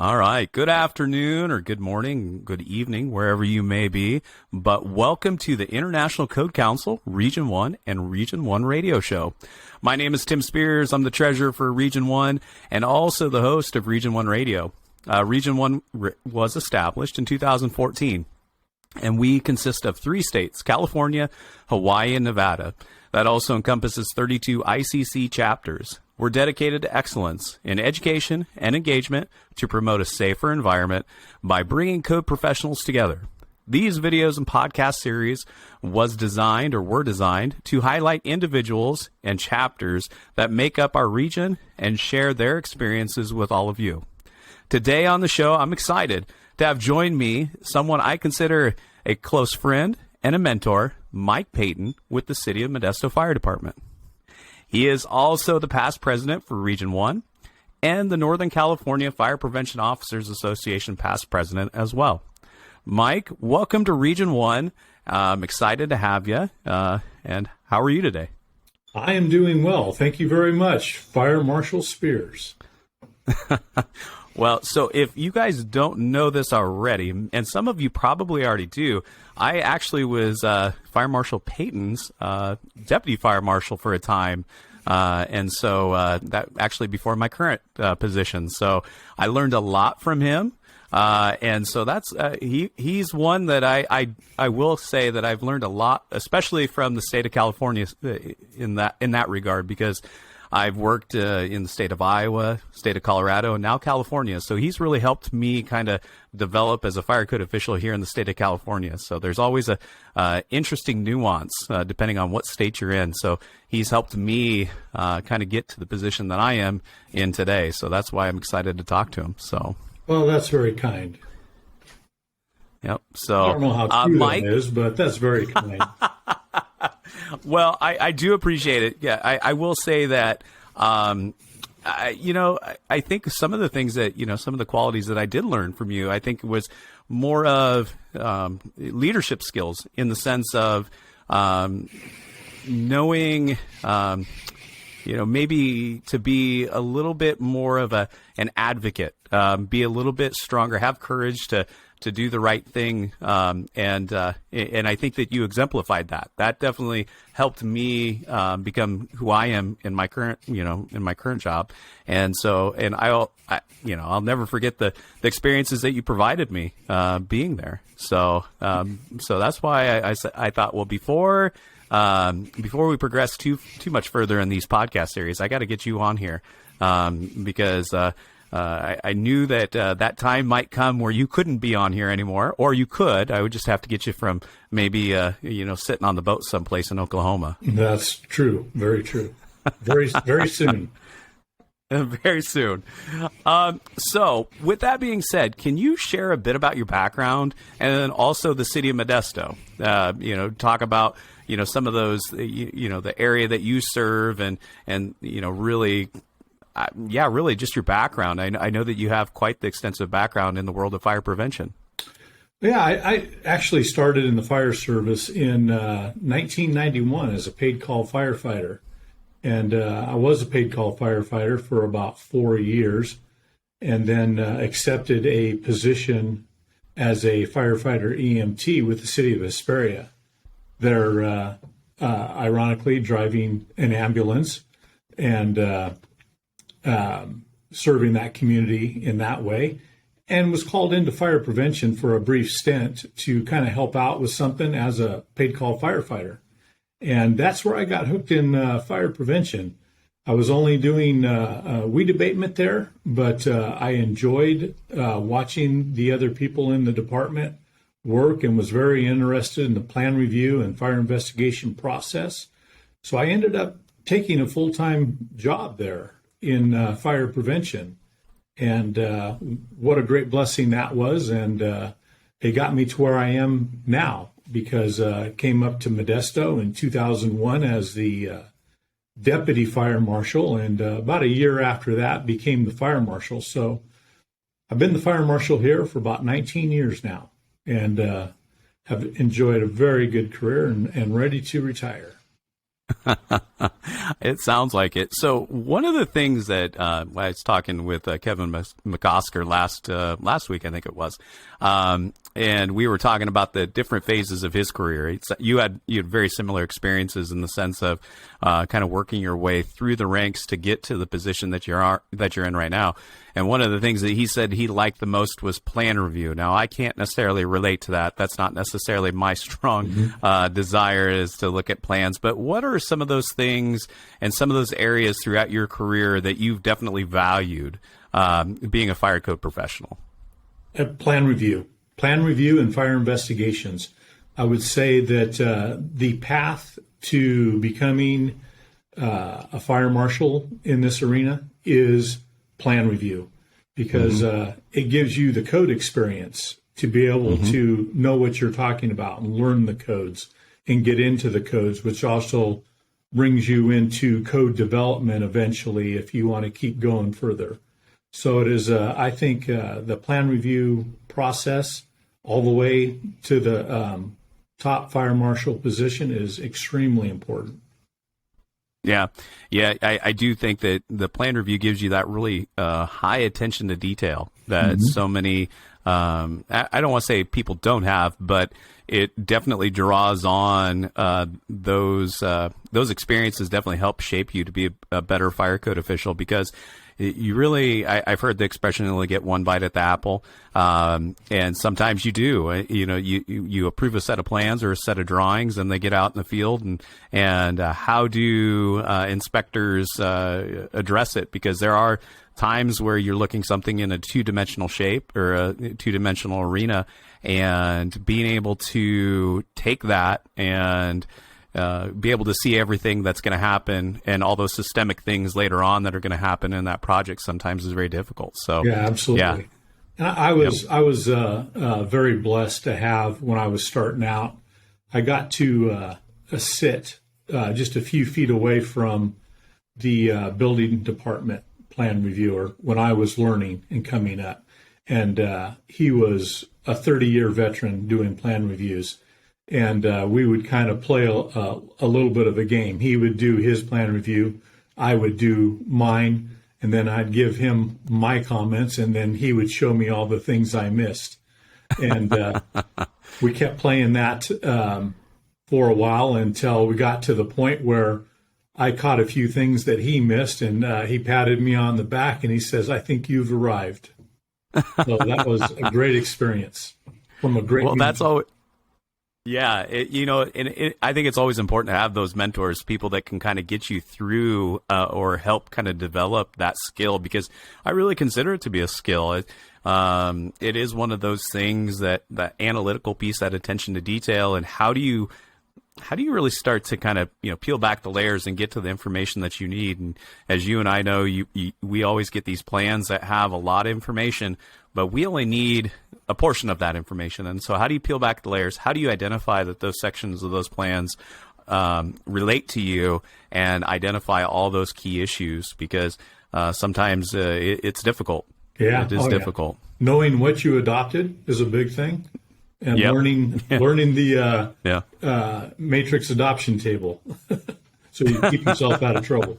All right. Good afternoon or good morning, good evening, wherever you may be. But welcome to the International Code Council, Region 1 and Region 1 radio show. My name is Tim Spears. I'm the treasurer for Region 1 and also the host of Region 1 Radio. Region 1 was established in 2014, and we consist of 3 states, California, Hawaii, and Nevada. That also encompasses 32 ICC chapters. We're dedicated to excellence in education and engagement to promote a safer environment by bringing code professionals together. These videos and podcast series were designed to highlight individuals and chapters that make up our region and share their experiences with all of you. Today on the show, I'm excited to have joined me someone I consider a close friend and a mentor, Mike Payton, with the City of Modesto Fire Department. He is also the past president for Region 1 and the Northern California Fire Prevention Officers Association past president as well. Mike, welcome to Region 1. I'm excited to have you. And how are you today? I am doing well. Thank you very much, Fire Marshal Spears. Well, so if you guys don't know this already, and some of you probably already do, I actually was Fire Marshal Payton's deputy fire marshal for a time. And so that actually before my current position. So I learned a lot from him. And so that's he's one that I will say that I've learned a lot, especially from the state of California in that regard, because I've worked in the state of Iowa, state of Colorado, and now California. So he's really helped me kind of develop as a fire code official here in the state of California. So there's always a interesting nuance depending on what state you're in. So he's helped me kind of get to the position that I am in today. So that's why I'm excited to talk to him. So. Well, that's very kind. Yep. So I don't know how true Mike, that is, but that's very kind. Well, I do appreciate it. Yeah, I will say that, I think some of the things that, some of the qualities that I did learn from you, I think was more of leadership skills in the sense of knowing, maybe to be a little bit more of an advocate, be a little bit stronger, have courage to do the right thing, and I think that you exemplified that. That definitely helped me become who I am in my current job, and so I'll never forget the experiences that you provided me being there. So that's why I thought, well, before we progress too much further in these podcast series, I got to get you on here because. I knew that that time might come where you couldn't be on here anymore, or you could. I would just have to get you from maybe, sitting on the boat someplace in Oklahoma. That's true. Very true. Very, very soon. Very soon. So with that being said, can you share a bit about your background and then also the city of Modesto? Talk about, some of those, the area that you serve and really... really just your background. I know that you have quite the extensive background in the world of fire prevention. Yeah, I actually started in the fire service in 1991 as a paid call firefighter. And I was a paid call firefighter for about 4 years and then accepted a position as a firefighter EMT with the city of Hesperia. They're ironically driving an ambulance and serving that community in that way, and was called into fire prevention for a brief stint to kind of help out with something as a paid call firefighter. And that's where I got hooked in fire prevention. I was only doing weed abatement there, but I enjoyed watching the other people in the department work and was very interested in the plan review and fire investigation process. So I ended up taking a full-time job there in fire prevention, and what a great blessing that was. And it got me to where I am now, because I came up to Modesto in 2001 as the deputy fire marshal, and about a year after that became the fire marshal. So I've been the fire marshal here for about 19 years now, and have enjoyed a very good career and ready to retire. It sounds like it. So one of the things that I was talking with Kevin McOsker last week, I think it was, and we were talking about the different phases of his career. You had very similar experiences in the sense of kind of working your way through the ranks to get to the position that you're in right now. And one of the things that he said he liked the most was plan review. Now, I can't necessarily relate to that. That's not necessarily my strong desire, is to look at plans. But what are some of those things and some of those areas throughout your career that you've definitely valued being a fire code professional? Plan review and fire investigations. I would say that the path to becoming a fire marshal in this arena is plan review, because it gives you the code experience to be able to know what you're talking about and learn the codes and get into the codes, which also brings you into code development eventually if you want to keep going further. So it is, I think, the plan review process all the way to the top fire marshal position is extremely important. Yeah. I do think that the plan review gives you that really high attention to detail that so many, I don't want to say people don't have, but it definitely draws on those experiences. Definitely help shape you to be a better fire code official, because you really, I've heard the expression, only get one bite at the apple. And sometimes you do, you approve a set of plans or a set of drawings, and they get out in the field, and how do inspectors address it? Because there are times where you're looking something in a two-dimensional shape or a two-dimensional arena, and being able to take that and be able to see everything that's going to happen and all those systemic things later on that are going to happen in that project sometimes is very difficult. So yeah, absolutely. Yeah. I was very blessed to have, when I was starting out, I got to sit just a few feet away from the building department plan reviewer when I was learning and coming up. And he was a 30-year veteran doing plan reviews. And we would kind of play a little bit of a game. He would do his plan review, I would do mine, and then I'd give him my comments, and then he would show me all the things I missed. And we kept playing that for a while until we got to the point where I caught a few things that he missed, and he patted me on the back, and he says, "I think you've arrived." So that was a great experience from a great. Well, that's all. Yeah, I think it's always important to have those mentors, people that can kind of get you through or help kind of develop that skill, because I really consider it to be a skill. It is one of those things, that analytical piece, that attention to detail, and how do you really start to kind of peel back the layers and get to the information that you need? And as you and I know, we always get these plans that have a lot of information, but we only need a portion of that information. And so how do you peel back the layers? How do you identify that those sections of those plans relate to you and identify all those key issues? Because sometimes it's difficult. Yeah, it is difficult. Yeah. Knowing what you adopted is a big thing. And learning the matrix adoption table so you keep yourself out of trouble.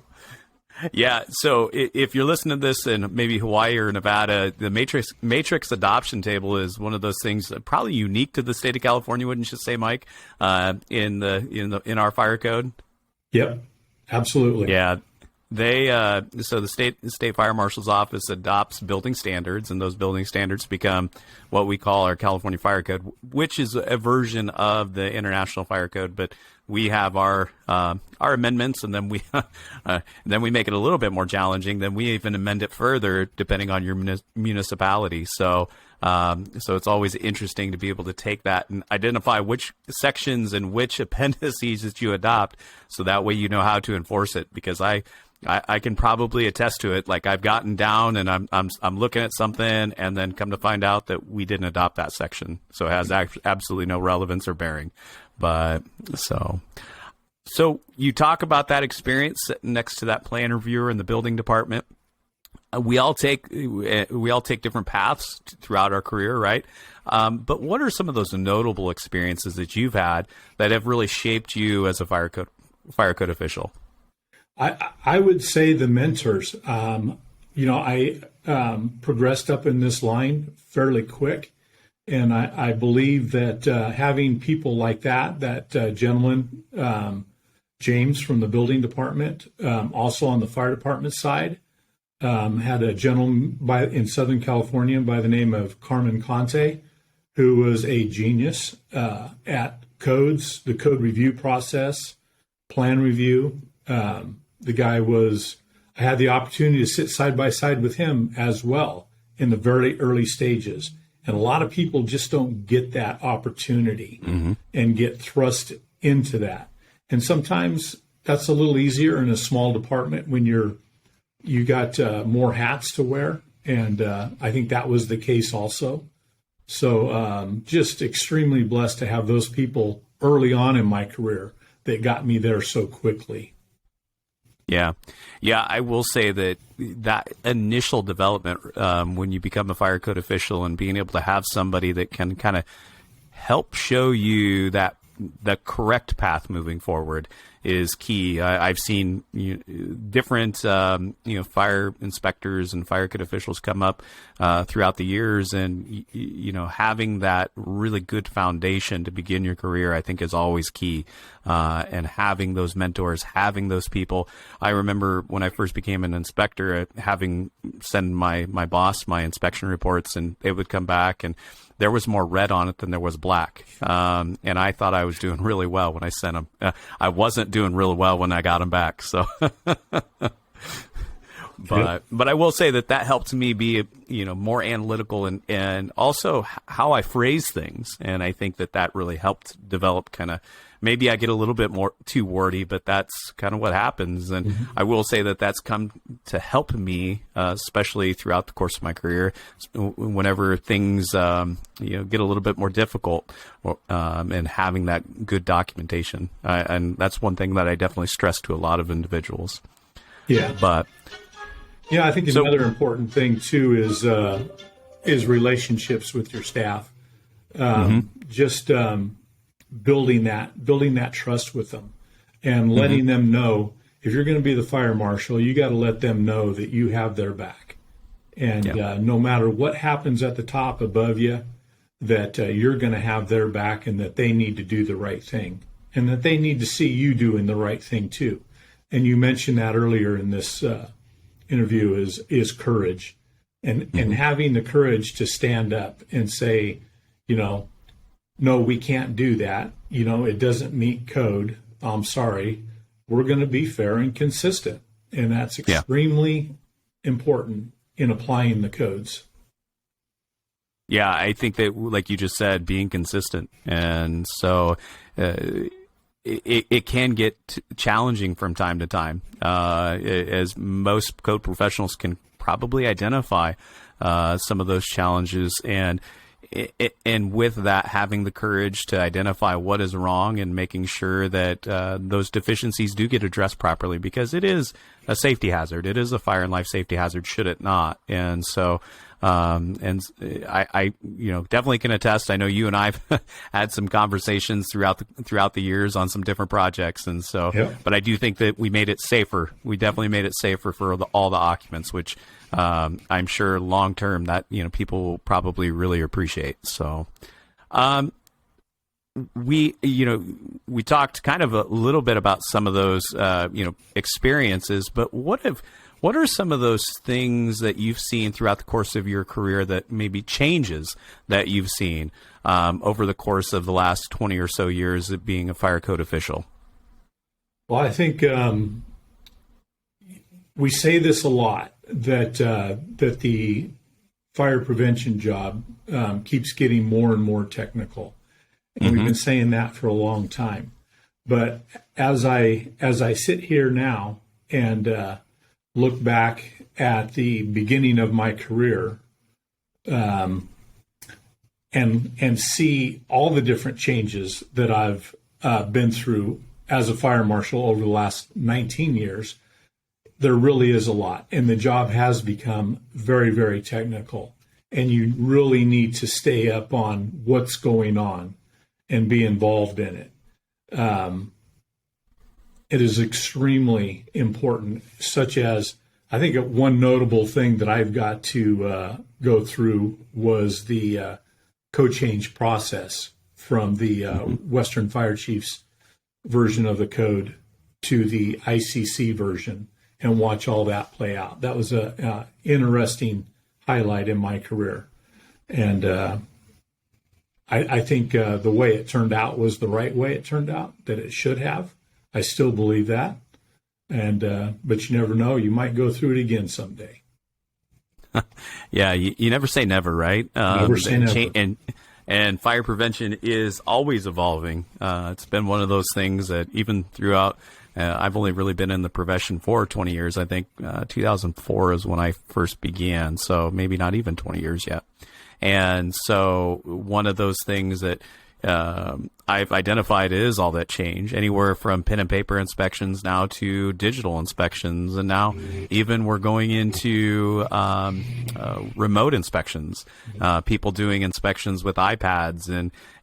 Yeah. So if you're listening to this in maybe Hawaii or Nevada, the matrix adoption table is one of those things probably unique to the state of California, wouldn't you say, Mike? In our fire code. Yep. Absolutely. Yeah. So the state fire marshal's office adopts building standards, and those building standards become what we call our California Fire Code, which is a version of the International Fire Code. But we have our amendments, and then we make it a little bit more challenging. Then we even amend it further depending on your municipality. So it's always interesting to be able to take that and identify which sections and which appendices that you adopt, so that way you know how to enforce it. Because I can probably attest to it. Like, I've gotten down and I'm looking at something, and then come to find out that we didn't adopt that section, so it has absolutely no relevance or bearing. But so you talk about that experience sitting next to that plan reviewer in the building department. We all take different paths throughout our career, right? But what are some of those notable experiences that you've had that have really shaped you as a fire code official? I would say the mentors. I progressed up in this line fairly quick, and I believe that having people like that gentleman, James from the building department, also on the fire department side, had a gentleman in Southern California by the name of Carmen Conte, who was a genius at codes, the code review process, plan review. The guy I had the opportunity to sit side by side with him as well in the very early stages. And a lot of people just don't get that opportunity and get thrust into that. And sometimes that's a little easier in a small department when you got more hats to wear. And I think that was the case also. So just extremely blessed to have those people early on in my career that got me there so quickly. Yeah. I will say that initial development when you become a fire code official and being able to have somebody that can kind of help show you the correct path moving forward is key. I've seen different fire inspectors and fire code officials come up throughout the years, and having that really good foundation to begin your career, I think, is always key. And having those mentors, having those people. I remember when I first became an inspector, having send my boss my inspection reports, and they would come back and there was more red on it than there was black. And I thought I was doing really well when I sent them. I wasn't doing really well when I got them back. So, but I will say that helped me be, more analytical and also how I phrase things. And I think that really helped develop maybe I get a little bit more too wordy, but that's kind of what happens. And I will say that that's come to help me, especially throughout the course of my career, whenever things, get a little bit more difficult, and having that good documentation. And that's one thing that I definitely stress to a lot of individuals. Yeah. But I think another important thing too is relationships with your staff. Building that trust with them and letting them know if you're going to be the fire marshal, you got to let them know that you have their back. And no matter what happens at the top above you, that you're going to have their back and that they need to do the right thing and that they need to see you doing the right thing too. And you mentioned that earlier in this interview is courage and having the courage to stand up and say, no, we can't do that. It doesn't meet code. I'm sorry. We're going to be fair and consistent. And that's extremely important in applying the codes. Yeah, I think that, like you just said, being consistent. And so it can get challenging from time to time, as most code professionals can probably identify some of those challenges. And with that, having the courage to identify what is wrong and making sure that those deficiencies do get addressed properly, because it is a safety hazard. It is a fire and life safety hazard, should it not? And so, I definitely can attest. I know you and I've had some conversations throughout the years on some different projects, and so. But I do think that we made it safer. We definitely made it safer for all the occupants, which. I'm sure long term that people will probably really appreciate. So, we talked kind of a little bit about some of those experiences, but what are some of those things that you've seen throughout the course of your career that maybe changes that you've seen over the course of the last 20 or so years of being a fire code official? Well, I think we say this a lot. That the fire prevention job keeps getting more and more technical, and we've been saying that for a long time. But as I sit here now and look back at the beginning of my career, and see all the different changes that I've been through as a fire marshal over the last 19 years. There really is a lot, and the job has become very, very technical, and you really need to stay up on what's going on and be involved in it. it is extremely important, such as I think one notable thing that I've got to go through was the code change process from the Western Fire Chiefs version of the code to the ICC version, and watch all that play out. That was a interesting highlight in my career. And I think the way it turned out was the right way it turned out, that it should have. I still believe that. And but you never know. You might go through it again someday. Yeah, you never say never, right? Never say never. And fire prevention is always evolving. It's been one of those things that even throughout, I've only really been in the profession for 20 years. I think 2004 is when I first began, so maybe not even 20 years yet. And so one of those things that I've identified is all that change, anywhere from pen and paper inspections now to digital inspections. And now even we're going into remote inspections, people doing inspections with iPads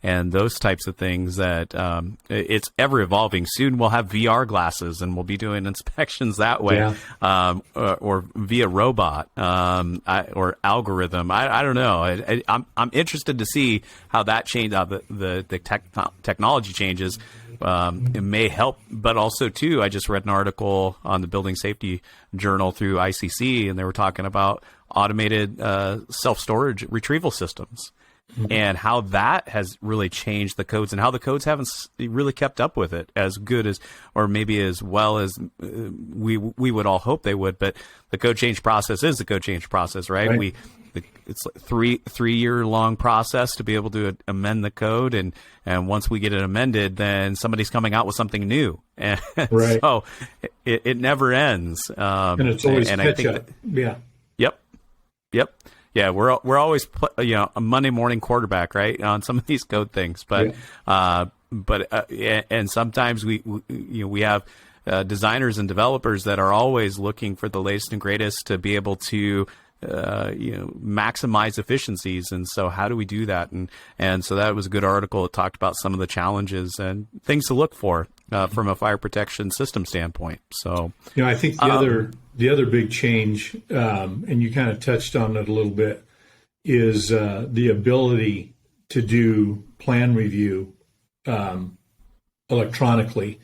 and those types of things that it's ever evolving. Soon we'll have VR glasses and we'll be doing inspections that way, or via robot or algorithm. I don't know. I'm interested to see how that change, the technology changes. It may help, but also too, I just read an article on the Building Safety Journal through ICC, and they were talking about automated self-storage retrieval systems. Mm-hmm. And how that has really changed the codes, and how the codes haven't really kept up with it as good as, or maybe as well as we would all hope they would. But the code change process is the code change process, right? It's like three-year long process to be able to amend the code, and once we get it amended, then somebody's coming out with something new, and so it never ends. And it's always catch up. Yep. Yeah, we're always a Monday morning quarterback, right, on some of these code things, but and sometimes we have designers and developers that are always looking for the latest and greatest to be able to maximize efficiencies. And so how do we do that? And so that was a good article. It talked about some of the challenges and things to look for from a fire protection system standpoint. So I think the other big change, and you kind of touched on it a little bit, is the ability to do plan review electronically.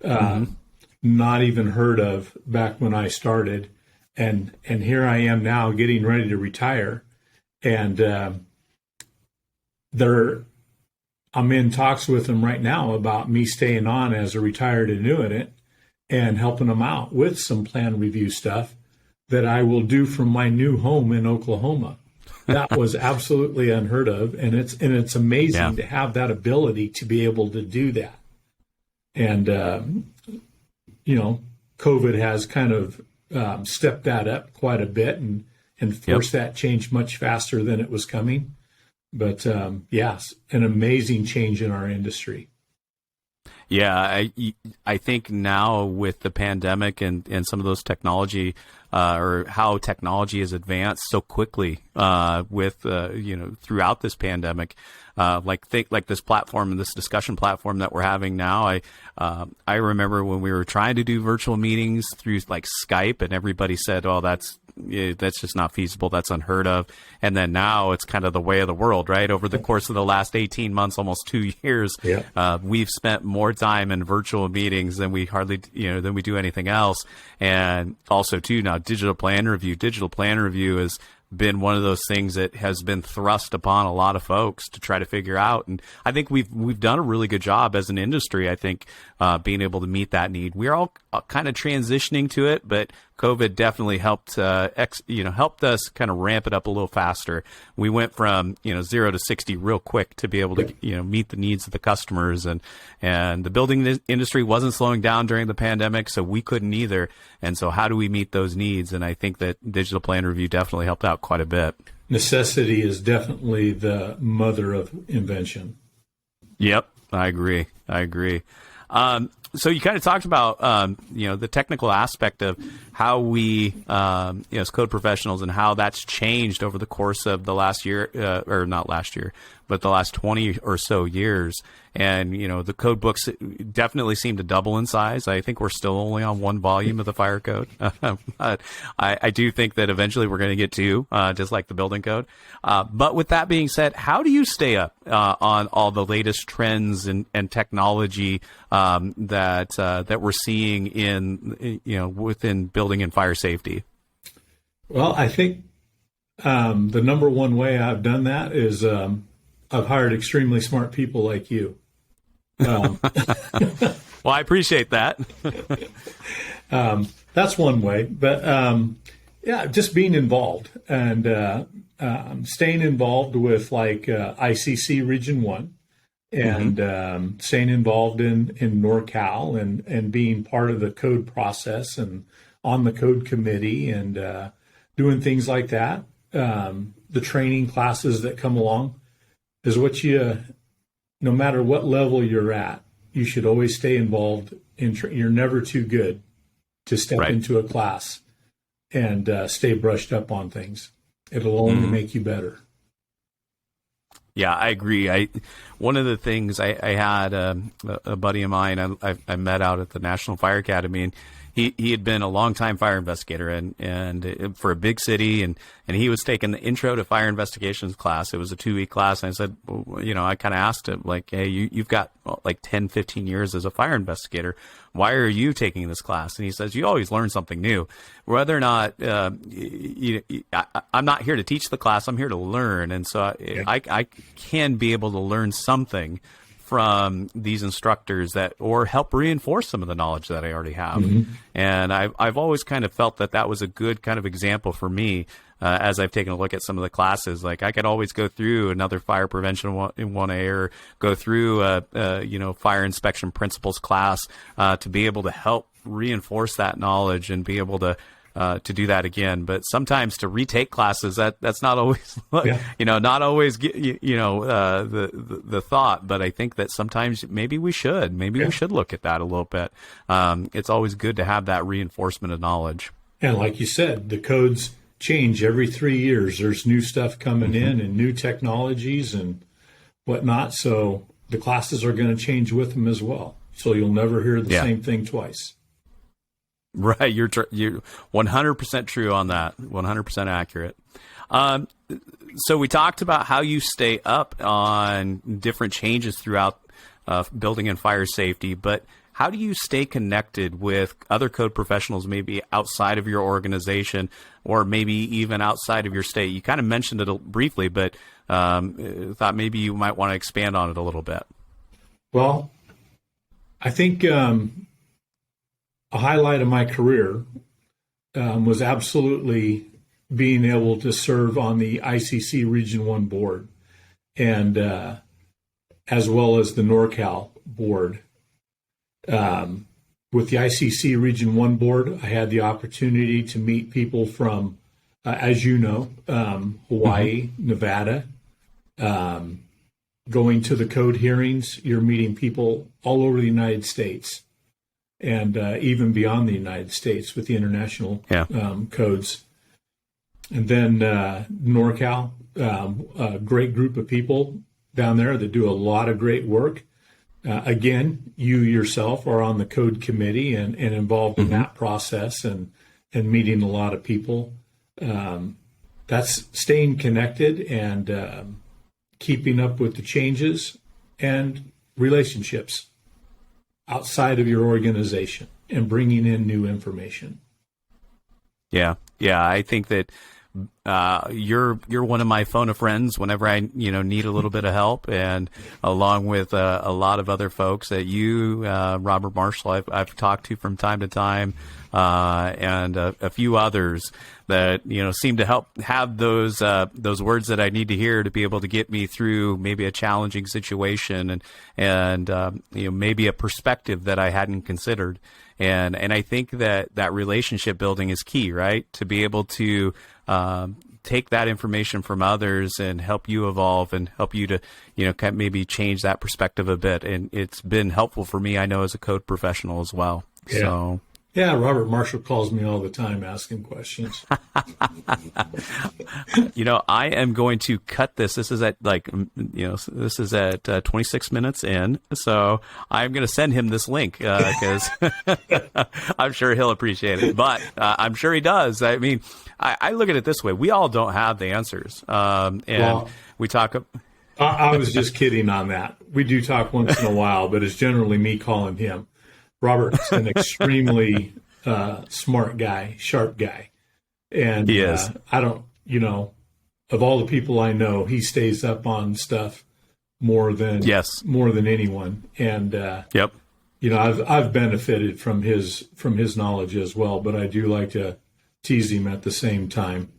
Not even heard of back when I started. And here I am now getting ready to retire, and I'm in talks with them right now about me staying on as a retired annuitant and helping them out with some plan review stuff that I will do from my new home in Oklahoma. That was absolutely unheard of, and it's amazing to have that ability to be able to do that. And COVID has kind of stepped that up quite a bit and forced that change much faster than it was coming. But yes, an amazing change in our industry. Yeah, I think now with the pandemic and some of those technology or how technology has advanced so quickly with throughout this pandemic, like this platform and this discussion platform that we're having now. I remember when we were trying to do virtual meetings through like Skype, and everybody said, "Oh, that's just not feasible. That's unheard of." And then now it's kind of the way of the world, right? Over the course of the last 18 months, almost 2 years, we've spent more time in virtual meetings than we do anything else. And also too, now digital plan review has been one of those things that has been thrust upon a lot of folks to try to figure out. And I think we've done a really good job as an industry, I think, being able to meet that need. We're all kind of transitioning to it, but COVID definitely helped us kind of ramp it up a little faster. We went from 0 to 60 real quick to be able to meet the needs of the customers, and the building industry wasn't slowing down during the pandemic, so we couldn't either. And so how do we meet those needs? And I think that digital plan review definitely helped out quite a bit. Necessity is definitely the mother of invention. Yep, I agree. So you kind of talked about, the technical aspect of how we, as code professionals, and how that's changed over the course of the last year, or not last year, but the last 20 or so years. And, the code books definitely seem to double in size. I think we're still only on one volume of the fire code. But I do think that eventually we're going to get two, just like the building code. But with that being said, how do you stay up on all the latest trends and technology that we're seeing in, within building and fire safety? Well, I think the number one way I've done that is I've hired extremely smart people like you. Well, I appreciate that. That's one way, but just being involved and staying involved with like ICC Region 1 and staying involved in NorCal and being part of the code process and on the code committee and doing things like that. The training classes that come along is what no matter what level you're at, you should always stay involved in. You're never too good to step into a class and stay brushed up on things. It'll only make you better. Yeah, I agree. One of the things I had a buddy of mine I met out at the National Fire Academy, and he had been a longtime fire investigator and for a big city, and he was taking the Intro to Fire Investigations class. It was a 2-week class, and I said, I kind of asked him, like, hey, you've got like 10, 15 years as a fire investigator. Why are you taking this class? And he says, you always learn something new. Whether or not, I'm not here to teach the class, I'm here to learn. And so I can be able to learn something from these instructors or help reinforce some of the knowledge that I already have. And I've always kind of felt that was a good kind of example for me as I've taken a look at some of the classes. Like I could always go through another fire prevention in 1A or go through a fire inspection principles class to be able to help reinforce that knowledge and be able to do that again. But sometimes to retake classes, that's not always, not always, the thought. But I think that sometimes maybe we should look at that a little bit. It's always good to have that reinforcement of knowledge. And like you said, the codes change every 3 years. There's new stuff coming in and new technologies and whatnot. So the classes are going to change with them as well. So you'll never hear the same thing twice. Right, you're 100% true on that. 100% accurate. So we talked about how you stay up on different changes throughout building and fire safety, but how do you stay connected with other code professionals, maybe outside of your organization or maybe even outside of your state? You kind of mentioned it briefly, but thought maybe you might want to expand on it a little bit. Well, I think a highlight of my career was absolutely being able to serve on the ICC Region 1 board and as well as the NorCal board. With the ICC Region 1 board, I had the opportunity to meet people from, as you know, Hawaii, Nevada. Going to the code hearings, you're meeting people all over the United States and even beyond the United States with the international codes. And then NorCal, a great group of people down there that do a lot of great work. Again, you yourself are on the code committee and involved in that process and meeting a lot of people. That's staying connected and keeping up with the changes and relationships outside of your organization and bringing in new information. Yeah. I think that you're one of my phone of friends whenever I need a little bit of help, and along with a lot of other folks that you, Robert Marshall, I've talked to from time to time, and a few others that seem to help have those words that I need to hear to be able to get me through maybe a challenging situation and maybe a perspective that I hadn't considered. And I think that relationship building is key, right? To be able to take that information from others and help you evolve and help you to, maybe change that perspective a bit. And it's been helpful for me, I know, as a code professional as well. Yeah. So Yeah, Robert Marshall calls me all the time asking questions. I am going to cut this. This is at this is at 26 minutes in. So I'm going to send him this link because I'm sure he'll appreciate it. But I'm sure he does. I mean, I look at it this way. We all don't have the answers. We talk. I was just kidding on that. We do talk once in a while, but it's generally me calling him. Robert's an extremely smart guy, sharp guy. And he is. I don't, of all the people I know, he stays up on stuff more than anyone. And yep. I've benefited from his knowledge as well, but I do like to tease him at the same time.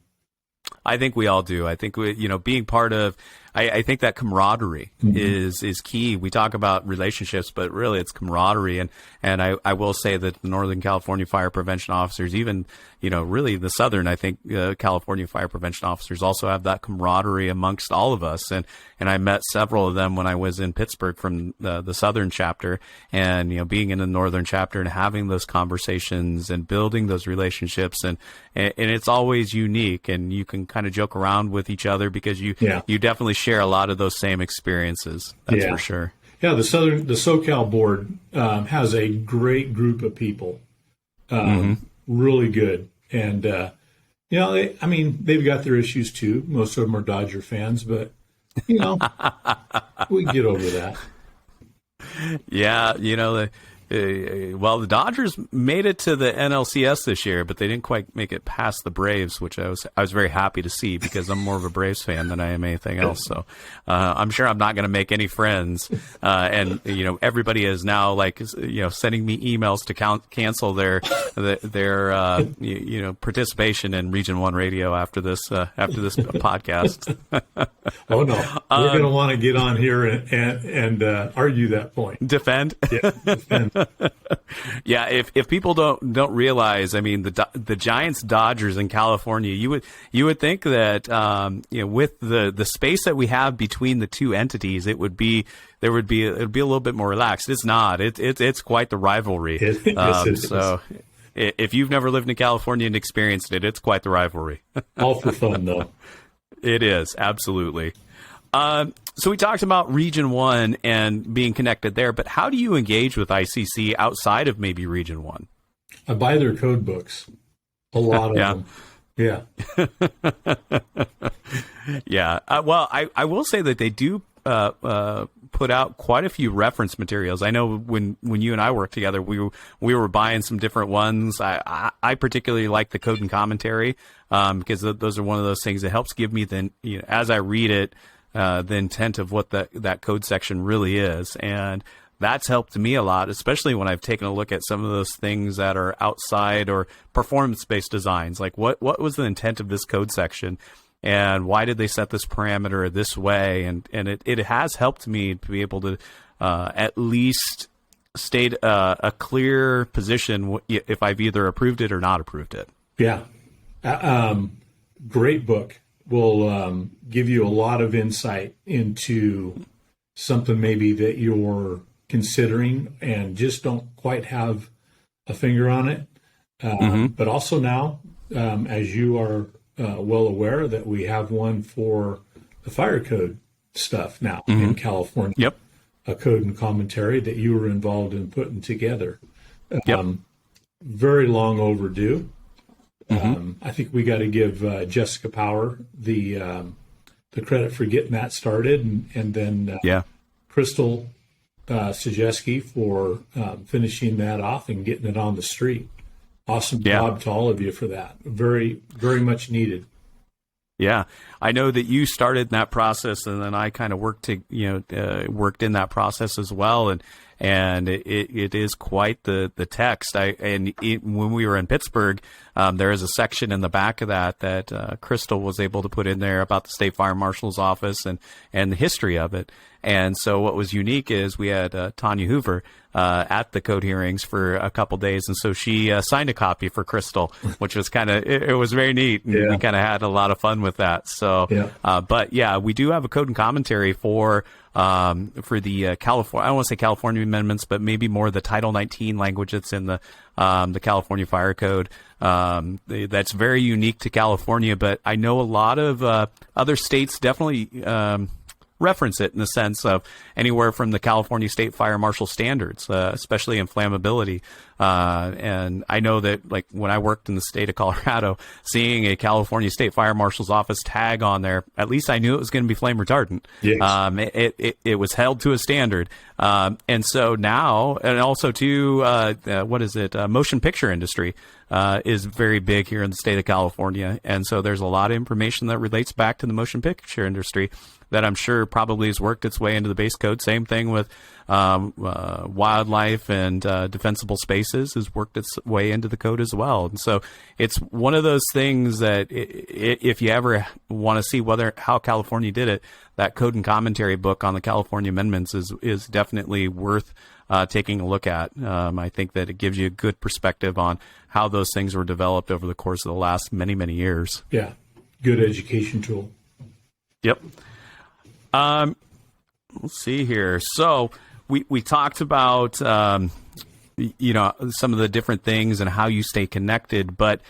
I think we all do. I think being part of, I think that camaraderie is key. We talk about relationships, but really it's camaraderie. And I will say that the Northern California fire prevention officers, even, really the Southern, I think, California fire prevention officers also have that camaraderie amongst all of us. And I met several of them when I was in Pittsburgh from the Southern chapter, and, being in the Northern chapter and having those conversations and building those relationships. And it's always unique, and you can kind of joke around with each other because you definitely share a lot of those same experiences. That's for sure. Yeah, the SoCal board has a great group of people, really good, and they've got their issues too. Most of them are Dodger fans, but we can get over that. Yeah, the Dodgers made it to the NLCS this year, but they didn't quite make it past the Braves, which I was very happy to see because I'm more of a Braves fan than I am anything else. So I'm sure I'm not going to make any friends. And everybody is now sending me emails to cancel their participation in Region 1 Radio after this podcast. Oh no, we're going to want to get on here and argue that point. Defend. Yeah, defend. Yeah, if people don't realize, I mean, the Giants Dodgers in California, you would think that with the space that we have between the two entities, it would be a little bit more relaxed. It's not. It's quite the rivalry. So if you've never lived in California and experienced it, it's quite the rivalry. All for fun, though. It is, absolutely. So we talked about Region 1 and being connected there, but how do you engage with ICC outside of maybe Region 1? I buy their code books, a lot of them. Yeah. Yeah. Well, I will say that they do put out quite a few reference materials. I know when you and I worked together, we were buying some different ones. I particularly like the code and commentary because those are one of those things that helps give me as I read it, the intent of what that code section really is. And that's helped me a lot, especially when I've taken a look at some of those things that are outside or performance-based designs. Like what was the intent of this code section and why did they set this parameter this way? And it has helped me to be able to at least state a clear position if I've either approved it or not approved it. Yeah. Great book. Will give you a lot of insight into something maybe that you're considering and just don't quite have a finger on it. But also now, as you are well aware, that we have one for the fire code stuff now in California. Yep. A code and commentary that you were involved in putting together. Yep. Very long overdue. I think we got to give Jessica Power the credit for getting that started, and then Crystal Sajeski for finishing that off and getting it on the street. Awesome job to all of you for that. Very, very much needed. Yeah, I know that you started that process, and then I kind of worked in that process as well, and it is quite the text. When we were in Pittsburgh, there is a section in the back of that Crystal was able to put in there about the State Fire Marshal's office and the history of it. And so what was unique is we had Tanya Hoover at the code hearings for a couple days, and so she signed a copy for Crystal, which was it was very neat, and we kind of had a lot of fun with that. So So, Yeah. but yeah, we do have a code and commentary for the California, I don't want to say California amendments, but maybe more the Title 19 language that's in the California Fire Code. That's very unique to California, but I know a lot of other states definitely reference it in the sense of anywhere from the California State Fire Marshal standards, especially in flammability. And I know that, like, when I worked in the state of Colorado, seeing a California State Fire Marshal's office tag on there, at least I knew it was going to be flame retardant. Yes. It was held to a standard. And so now, and also too, motion picture industry is very big here in the state of California. And so there's a lot of information that relates back to the motion picture industry that I'm sure probably has worked its way into the base code. Same thing with wildlife and defensible spaces has worked its way into the code as well. And so it's one of those things that if you ever want to see how California did it, that code and commentary book on the California amendments is definitely worth taking a look at. I think that it gives you a good perspective on how those things were developed over the course of the last many, many years. Yeah. Good education tool. Yep. Let's see here. So we talked about, some of the different things and how you stay connected, but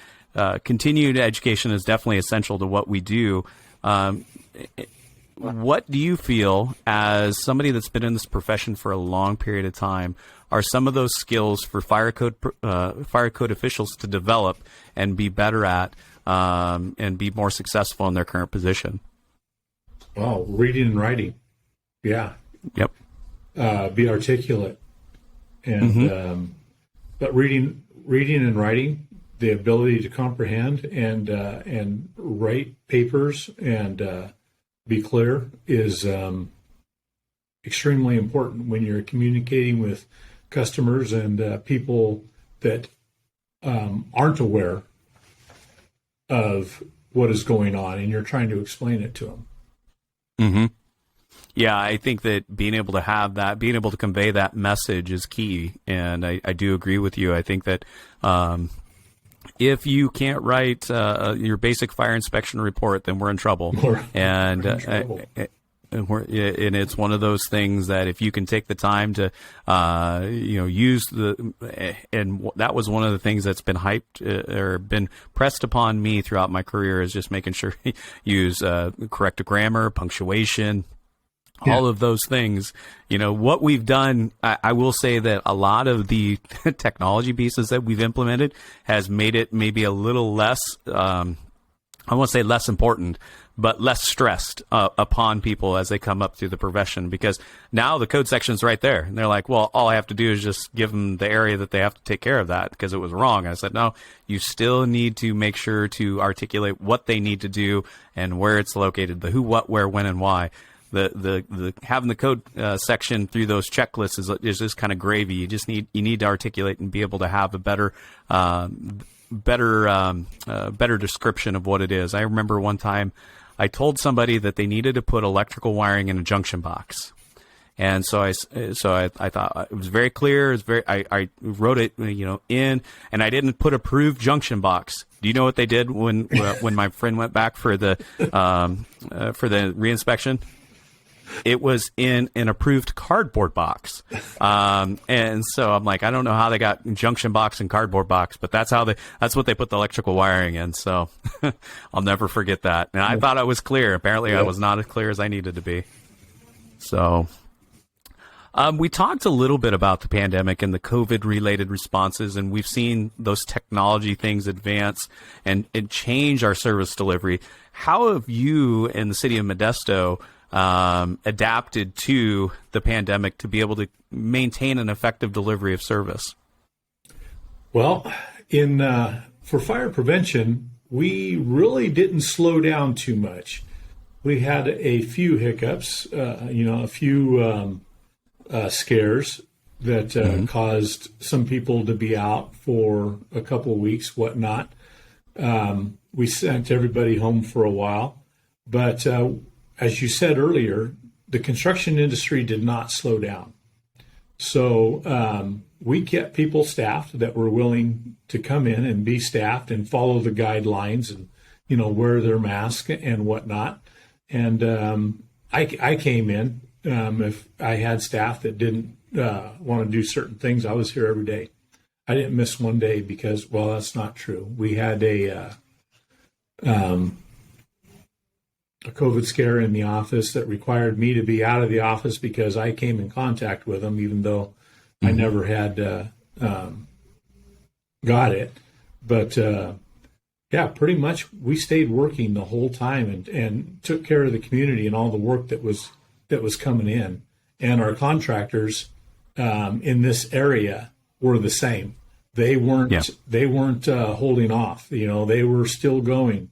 continued education is definitely essential to what we do. What do you feel, as somebody that's been in this profession for a long period of time, are some of those skills for fire code officials to develop and be better at, and be more successful in their current position? Oh, reading and writing. Yeah. Yep. Be articulate. And but reading and writing, the ability to comprehend and write papers and be clear is extremely important when you're communicating with customers and people that aren't aware of what is going on, and you're trying to explain it to them. Mm-hmm. Yeah, I think that being able to convey that message is key. And I do agree with you. I think that if you can't write your basic fire inspection report, then we're in trouble. And it's one of those things that if you can take the time to, use and that was one of the things that's been hyped or been pressed upon me throughout my career, is just making sure you use correct grammar, punctuation, all of those things. What we've done, I will say that a lot of the technology pieces that we've implemented has made it maybe a little less, I won't say less important, but less stressed upon people as they come up through the profession, because now the code section's right there. And they're like, well, all I have to do is just give them the area that they have to take care of that because it was wrong. I said, no, you still need to make sure to articulate what they need to do and where it's located, the who, what, where, when, and why. The having the code section through those checklists is just kind of gravy. You need to articulate and be able to have a better description of what it is. I remember one time I told somebody that they needed to put electrical wiring in a junction box. And so I thought it was very clear. I wrote it, in, and I didn't put approved junction box. Do you know what they did when my friend went back for the reinspection? It was in an approved cardboard box. And so I'm like, I don't know how they got junction box and cardboard box, but that's what they put the electrical wiring in. So I'll never forget that. And I thought I was clear. Apparently I was not as clear as I needed to be. So we talked a little bit about the pandemic and the COVID-related responses, and we've seen those technology things advance and change our service delivery. How have you in the city of Modesto adapted to the pandemic to be able to maintain an effective delivery of service? Well, for fire prevention, we really didn't slow down too much. We had a few hiccups, a few scares that caused some people to be out for a couple of weeks, whatnot. We sent everybody home for a while, but as you said earlier, the construction industry did not slow down. So we kept people staffed that were willing to come in and be staffed and follow the guidelines wear their mask and whatnot. And I came in. If I had staff that didn't want to do certain things, I was here every day. I didn't miss one day because, well, that's not true. We had a COVID scare in the office that required me to be out of the office because I came in contact with them, even though I never had got it. But yeah, pretty much we stayed working the whole time and took care of the community and all the work that was coming in. And our contractors in this area were the same. They weren't holding off. They were still going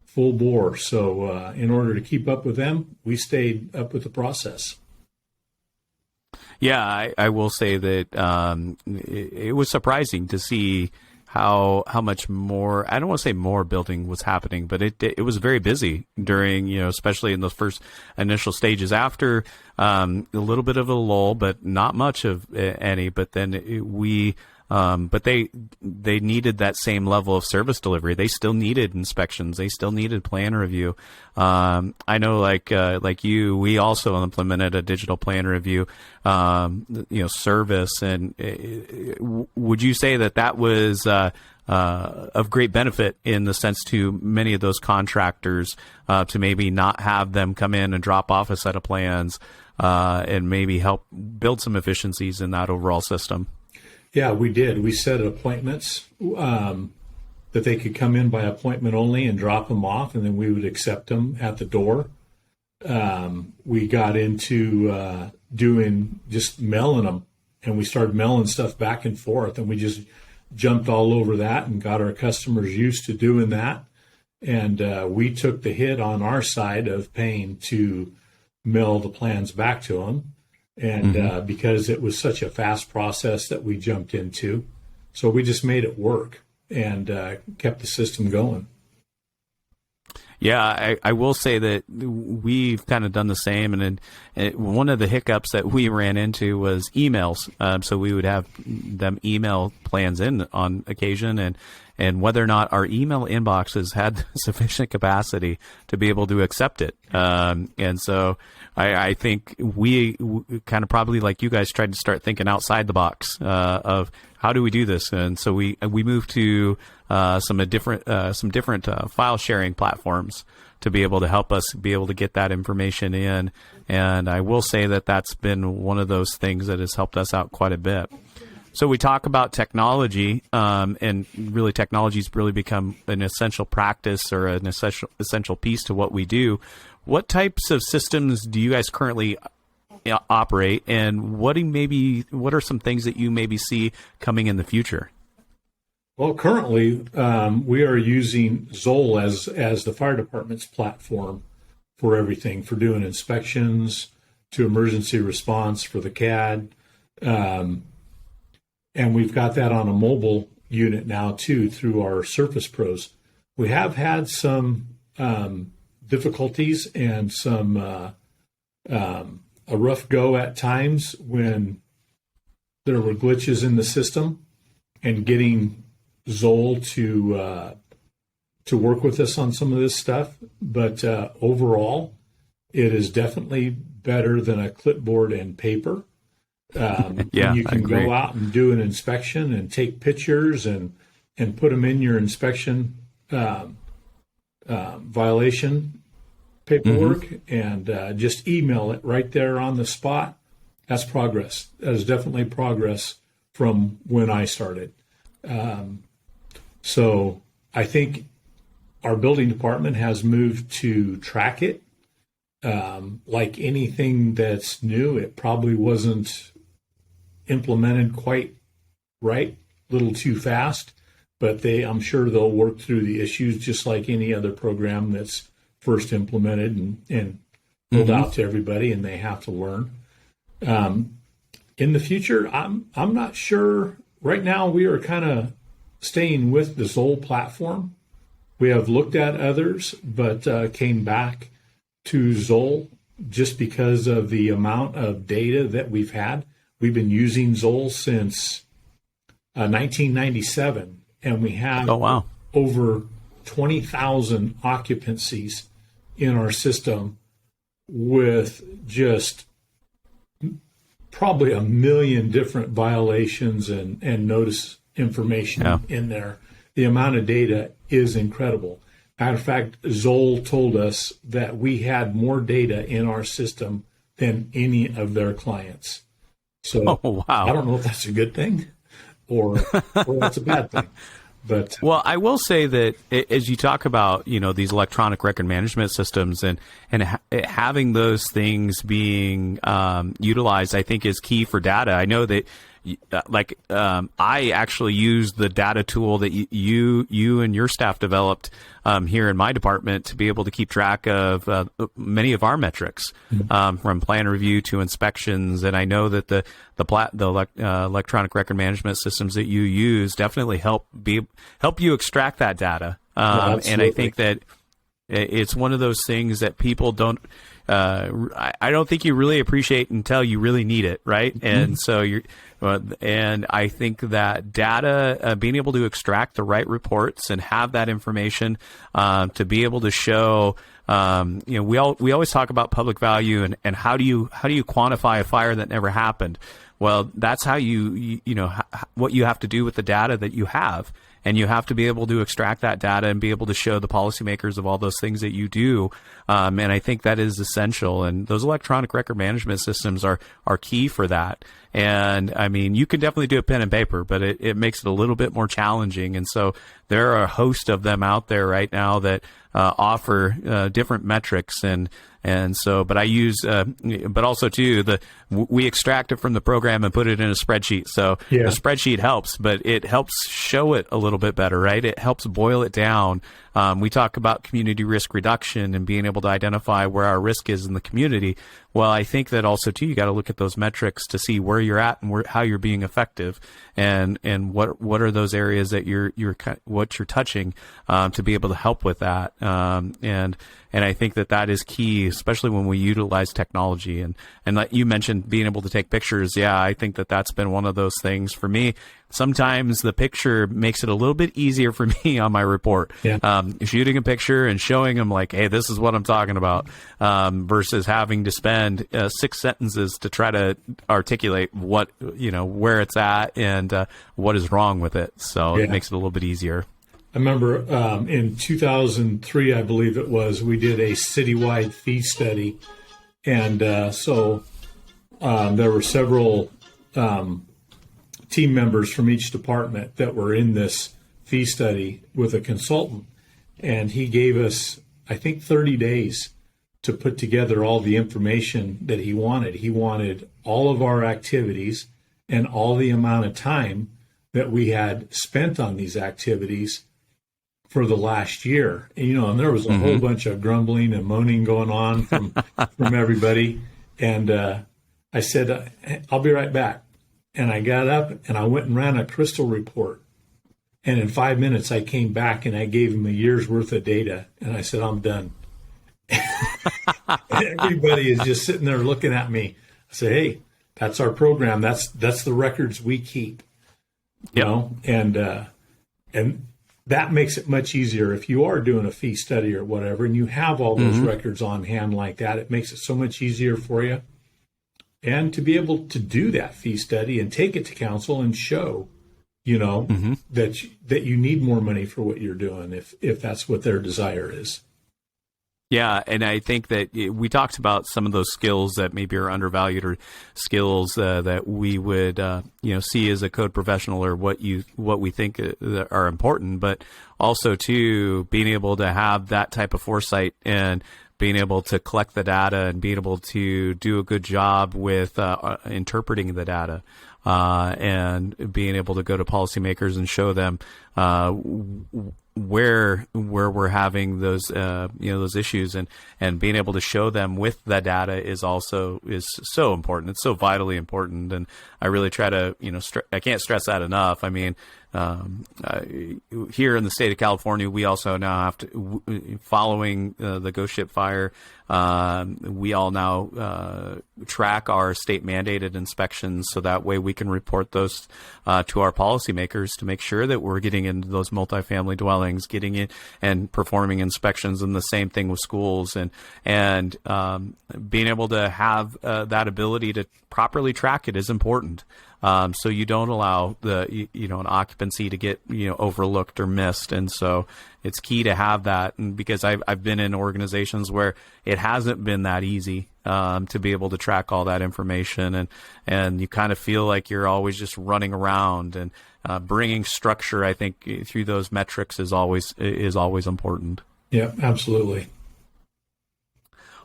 full bore. So in order to keep up with them, we stayed up with the process. Yeah, I will say that it was surprising to see how much more, I don't want to say more building was happening, but it was very busy during, especially in those first initial stages after a little bit of a lull, but not much of any. But then but they needed that same level of service delivery. They still needed inspections. They still needed plan review. I know, like you, we also implemented a digital plan review, service. And would you say that was of great benefit in the sense to many of those contractors to maybe not have them come in and drop off a set of plans and maybe help build some efficiencies in that overall system? Yeah, we did. We set appointments that they could come in by appointment only and drop them off, and then we would accept them at the door. We got into doing just mailing them, and we started mailing stuff back and forth, and we just jumped all over that and got our customers used to doing that. And we took the hit on our side of paying to mail the plans back to them. And because it was such a fast process that we jumped into, so we just made it work and kept the system going. Yeah, I will say that we've kind of done the same. And one of the hiccups that we ran into was emails. So we would have them email plans in on occasion, and whether or not our email inboxes had sufficient capacity to be able to accept it. And so I think we kind of probably, like you guys, tried to start thinking outside the box of how do we do this. And so we moved to some different file sharing platforms to be able to help us be able to get that information in. And I will say that that's been one of those things that has helped us out quite a bit. So we talk about technology, and really technology's really become an essential practice or an essential piece to what we do. What types of systems do you guys currently operate, and what are some things that you maybe see coming in the future? Well, currently we are using Zoll as the fire department's platform for everything, for doing inspections to emergency response for the CAD. And we've got that on a mobile unit now, too, through our Surface Pros. We have had some difficulties and some a rough go at times when there were glitches in the system, and getting Zoll to work with us on some of this stuff. But overall, it is definitely better than a clipboard and paper. Yeah, you can go out and do an inspection and take pictures and put them in your inspection violation paperwork and just email it right there on the spot. That's progress. That is definitely progress from when I started. So I think our building department has moved to track it. Like anything that's new, it probably wasn't implemented quite right, a little too fast, but I'm sure they'll work through the issues just like any other program that's first implemented and rolled out to everybody, and they have to learn. In the future, I'm not sure. Right now, we are kind of staying with the Zoll platform. We have looked at others, but came back to Zoll just because of the amount of data that we've had. We've been using Zoll since 1997, and we have over 20,000 occupancies in our system with just probably 1 million different violations and notice information in there. The amount of data is incredible. Matter of fact, Zoll told us that we had more data in our system than any of their clients. So I don't know if that's a good thing or that's a bad thing. But well, I will say that as you talk about, these electronic record management systems and having those things being utilized, I think is key for data. I know that I actually use the data tool that you and your staff developed here in my department to be able to keep track of many of our metrics, from plan review to inspections. And I know that the electronic record management systems that you use definitely help you extract that data. And I think that it's one of those things that people don't. I don't think you really appreciate until you really need it, right? And so and I think that data, being able to extract the right reports and have that information to be able to show, we always talk about public value and how do you quantify a fire that never happened? Well, that's how what you have to do with the data that you have. And you have to be able to extract that data and be able to show the policymakers of all those things that you do. And I think that is essential. And those electronic record management systems are key for that. And I mean, you can definitely do a pen and paper, but it makes it a little bit more challenging. And so there are a host of them out there right now that offer different metrics and so, but I use, but also too, we extract it from the program and put it in a spreadsheet. So the spreadsheet helps, but it helps show it a little bit better, right? It helps boil it down. We talk about community risk reduction and being able to identify where our risk is in the community. Well, I think that also too, you got to look at those metrics to see where you're at and how you're being effective, and what are those areas that what you're touching, to be able to help with that. And I think that is key, especially when we utilize technology. And like you mentioned, being able to take pictures. Yeah, I think that's been one of those things for me. Sometimes the picture makes it a little bit easier for me on my report. Shooting a picture and showing them like, hey, this is what I'm talking about, versus having to spend 6 sentences to try to articulate where it's at and what is wrong with it. So it makes it a little bit easier. I remember in 2003, I believe it was, we did a citywide fee study. And so there were several team members from each department that were in this fee study with a consultant. And he gave us, I think, 30 days to put together all the information that he wanted. He wanted all of our activities and all the amount of time that we had spent on these activities for the last year. And there was a whole bunch of grumbling and moaning going on from everybody. And I said, I'll be right back. And I got up and I went and ran a crystal report. And in 5 minutes, I came back and I gave him a year's worth of data. And I said, I'm done. Everybody is just sitting there looking at me. I said, hey, that's our program. That's the records we keep. And that makes it much easier if you are doing a fee study or whatever, and you have all those records on hand like that. It makes it so much easier for you. And to be able to do that fee study and take it to council and show, that you need more money for what you're doing, if that's what their desire is. Yeah, and I think that we talked about some of those skills that maybe are undervalued, or skills that we would see as a code professional, or what we think are important, but also too being able to have that type of foresight and being able to collect the data and being able to do a good job with interpreting the data, and being able to go to policymakers and show them where we're having those those issues, and being able to show them with the data is so important. It's so vitally important, and I really try to I can't stress that enough. I mean, here in the state of California, we also now have to, following the ghost ship fire, we all now track our state mandated inspections, so that way we can report those to our policymakers to make sure that we're getting into those multifamily dwellings, getting in and performing inspections, and the same thing with schools, and being able to have that ability to properly track it is important. So you don't allow an occupancy to get, overlooked or missed. And so it's key to have that. And because I've been in organizations where it hasn't been that easy, to be able to track all that information, and you kind of feel like you're always just running around, and bringing structure, I think, through those metrics is always important. Yeah, absolutely.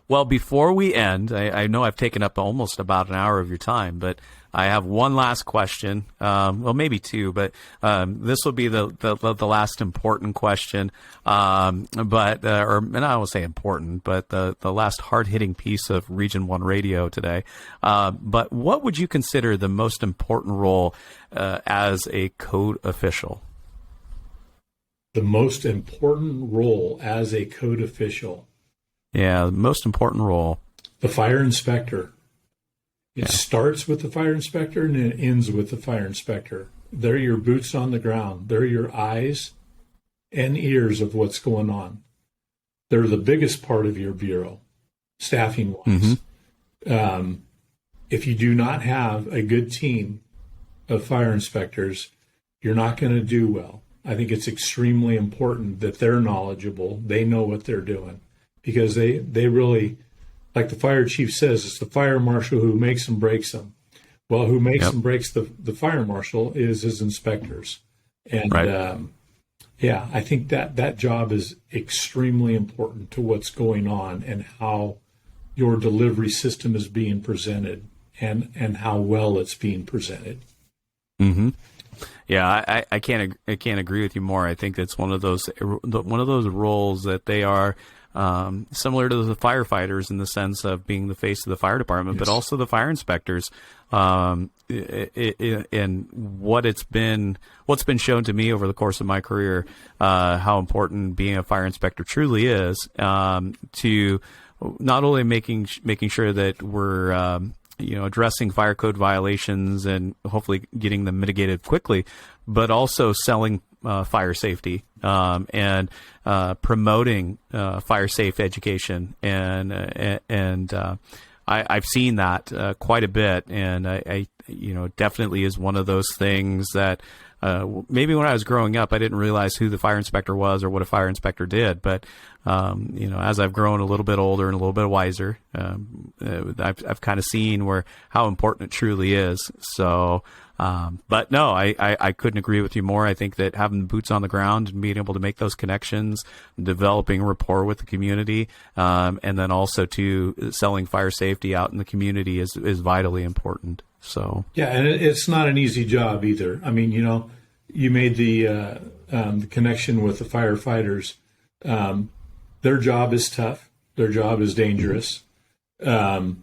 Well, before we end, I know I've taken up almost about an hour of your time, but I have one last question. Well, maybe two, but this will be the last important question. Or I won't say important, but the last hard-hitting piece of Region 1 Radio today. But what would you consider the most important role as a code official? The most important role as a code official. Yeah, the most important role. The fire inspector. It starts with the fire inspector and it ends with the fire inspector. They're your boots on the ground. They're your eyes and ears of what's going on. They're the biggest part of your bureau, staffing-wise. Mm-hmm. If you do not have a good team of fire inspectors, you're not going to do well. I think it's extremely important that they're knowledgeable. They know what they're doing, because they really, like the fire chief says, it's the fire marshal who makes and breaks them. Well, who makes and breaks the fire marshal is his inspectors. And I think that job is extremely important to what's going on and how your delivery system is being presented and how well it's being presented. Mm-hmm. Yeah, I can't agree with you more. I think that's one of those roles that they are similar to the firefighters in the sense of being the face of the fire department, but also the fire inspectors. And what's been shown to me over the course of my career, how important being a fire inspector truly is, to not only making sure that we're addressing fire code violations and hopefully getting them mitigated quickly, but also selling fire safety, and promoting fire safe education, and I've seen that quite a bit, and I definitely is one of those things that maybe when I was growing up I didn't realize who the fire inspector was or what a fire inspector did, but as I've grown a little bit older and a little bit wiser, I've kind of seen how important it truly is. So. But no, I couldn't agree with you more. I think that having boots on the ground and being able to make those connections, developing rapport with the community, and then also to selling fire safety out in the community is vitally important. So yeah, and it's not an easy job either. I mean, you made the connection with the firefighters. Their job is tough. Their job is dangerous. To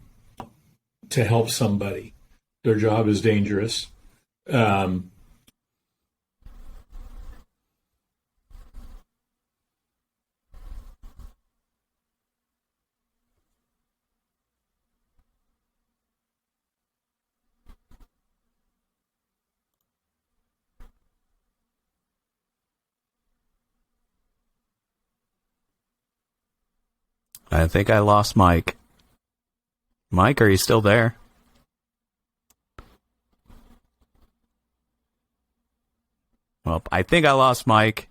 help somebody, their job is dangerous. I think I lost Mike. Mike, are you still there? Well, I think I lost Mike,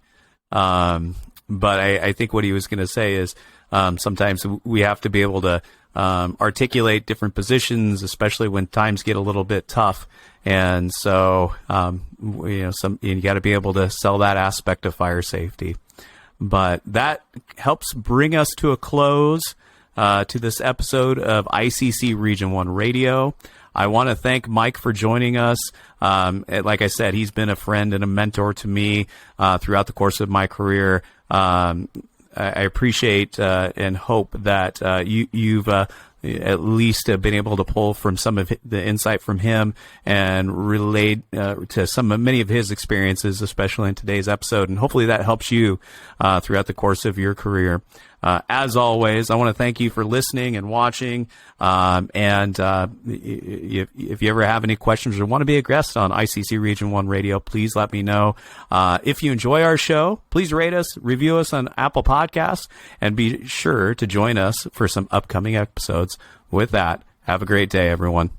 but I think what he was going to say is sometimes we have to be able to articulate different positions, especially when times get a little bit tough. And so, you got to be able to sell that aspect of fire safety. But that helps bring us to a close to this episode of ICC Region 1 Radio. I want to thank Mike for joining us. Like I said, he's been a friend and a mentor to me throughout the course of my career. I appreciate and hope that you've at least been able to pull from some of the insight from him and relate to many of his experiences, especially in today's episode. And hopefully that helps you throughout the course of your career. As always, I want to thank you for listening and watching. If you ever have any questions or want to be a guest on ICC Region 1 Radio, please let me know. If you enjoy our show, please rate us, review us on Apple Podcasts, and be sure to join us for some upcoming episodes. With that, have a great day, everyone.